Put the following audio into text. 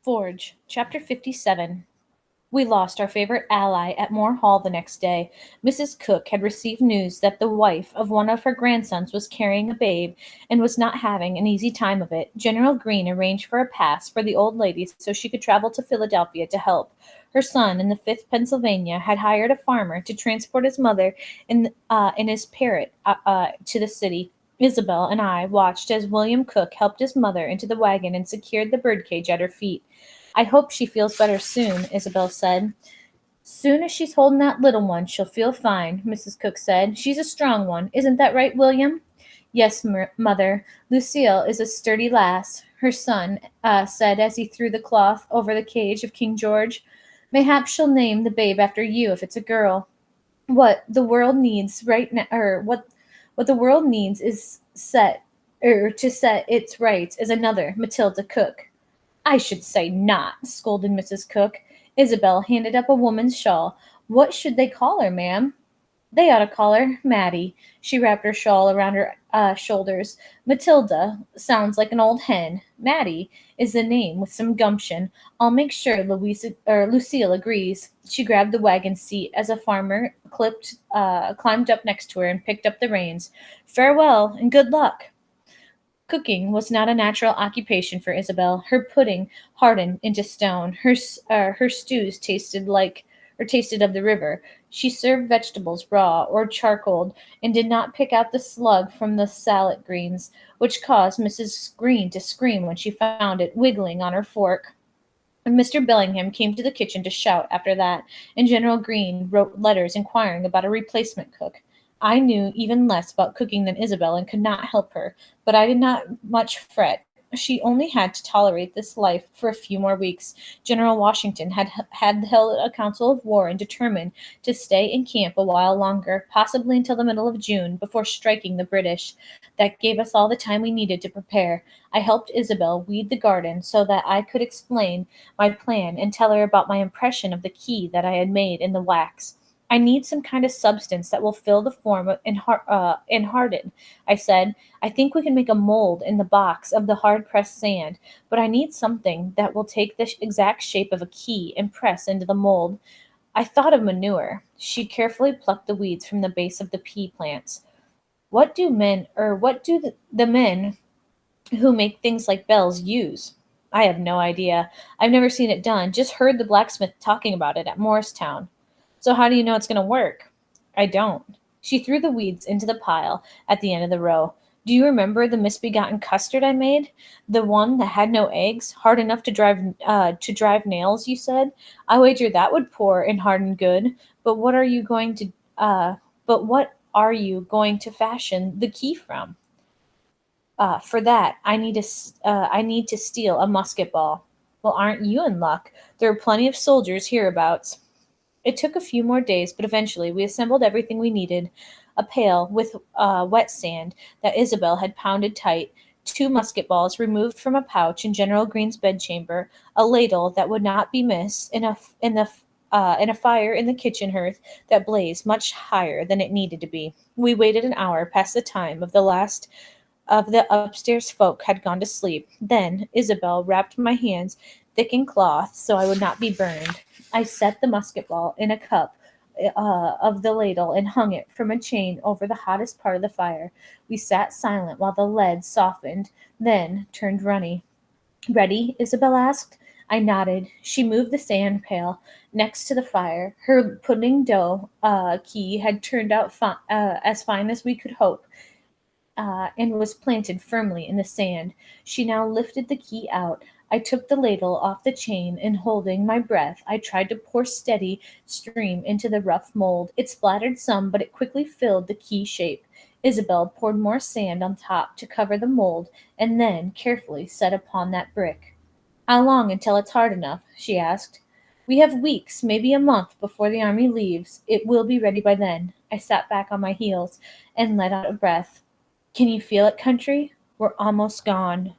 Forge, Chapter 57. We lost our favorite ally at Moor Hall the next day. Mrs. Cook had received news that the wife of one of her grandsons was carrying a babe and was not having an easy time of it. General Greene arranged for a pass for the old lady so she could travel to Philadelphia to help. Her son, in the 5th Pennsylvania, had hired a farmer to transport his mother in his parrot to the city. Isabel and I watched as William Cook helped his mother into the wagon and secured the birdcage at her feet. I hope she feels better soon, Isabel said. Soon as she's holding that little one, she'll feel fine, Mrs. Cook said. She's a strong one. Isn't that right, William? Yes, mother. Lucille is a sturdy lass, her son said as he threw the cloth over the cage of King George. Mayhap she'll name the babe after you if it's a girl. What the world needs right now, or what the world needs is to set its rights is another Matilda Cook. I should say not, scolded Mrs. Cook. Isabel handed up a woman's shawl. What should they call her, ma'am? They ought to call her Mattie. She wrapped her shawl around her shoulders. Matilda sounds like an old hen. Mattie is the name with some gumption. I'll make sure Lucille agrees. She grabbed the wagon seat as a farmer climbed up next to her and picked up the reins. Farewell and good luck. Cooking was not a natural occupation for Isabel. Her pudding hardened into stone. Her stews tasted of the river. She served vegetables raw or charcoaled, and did not pick out the slug from the salad greens, which caused Mrs. Green to scream when she found it wiggling on her fork. And Mr. Bellingham came to the kitchen to shout after that, and General Greene wrote letters inquiring about a replacement cook. I knew even less about cooking than Isabel and could not help her, but I did not much fret. She only had to tolerate this life for a few more weeks. General Washington had held a council of war and determined to stay in camp a while longer, possibly until the middle of June, before striking the British. That gave us all the time we needed to prepare. I helped Isabel weed the garden so that I could explain my plan and tell her about my impression of the key that I had made in the wax. I need some kind of substance that will fill the form and harden, I said. I think we can make a mold in the box of the hard pressed sand, but I need something that will take the exact shape of a key and press into the mold. I thought of manure. She carefully plucked the weeds from the base of the pea plants. What do the men who make things like bells use? I have no idea. I've never seen it done, just heard the blacksmith talking about it at Morristown. So how do you know it's going to work? I don't. She threw the weeds into the pile at the end of the row. Do you remember the misbegotten custard I made? The one that had no eggs, hard enough to drive nails, you said? I wager that would pour and harden good. But what are you going to uh but what are you going to fashion the key from? For that, I need to steal a musket ball. Well, aren't you in luck? There are plenty of soldiers hereabouts. It took a few more days, but eventually we assembled everything we needed: a pail with wet sand that Isabel had pounded tight, two musket balls removed from a pouch in General Greene's bedchamber, a ladle that would not be missed, in a fire in the kitchen hearth that blazed much higher than it needed to be. We waited an hour past the time of the last of the upstairs folk had gone to sleep. Then Isabel wrapped my hands thick in cloth so I would not be burned. I set the musket ball in a cup of the ladle and hung it from a chain over the hottest part of the fire. We sat silent while the lead softened, then turned runny. Ready? Isabel asked. I nodded. She moved the sand pail next to the fire. Her pudding dough key had turned out as fine as we could hope, and was planted firmly in the sand. She now lifted the key out. I took the ladle off the chain, and holding my breath, I tried to pour steady stream into the rough mold. It splattered some, but it quickly filled the key shape. Isabel poured more sand on top to cover the mold, and then carefully set upon that brick. How long until it's hard enough? She asked. We have weeks, maybe a month, before the army leaves. It will be ready by then. I sat back on my heels and let out a breath. Can you feel it, country? We're almost gone.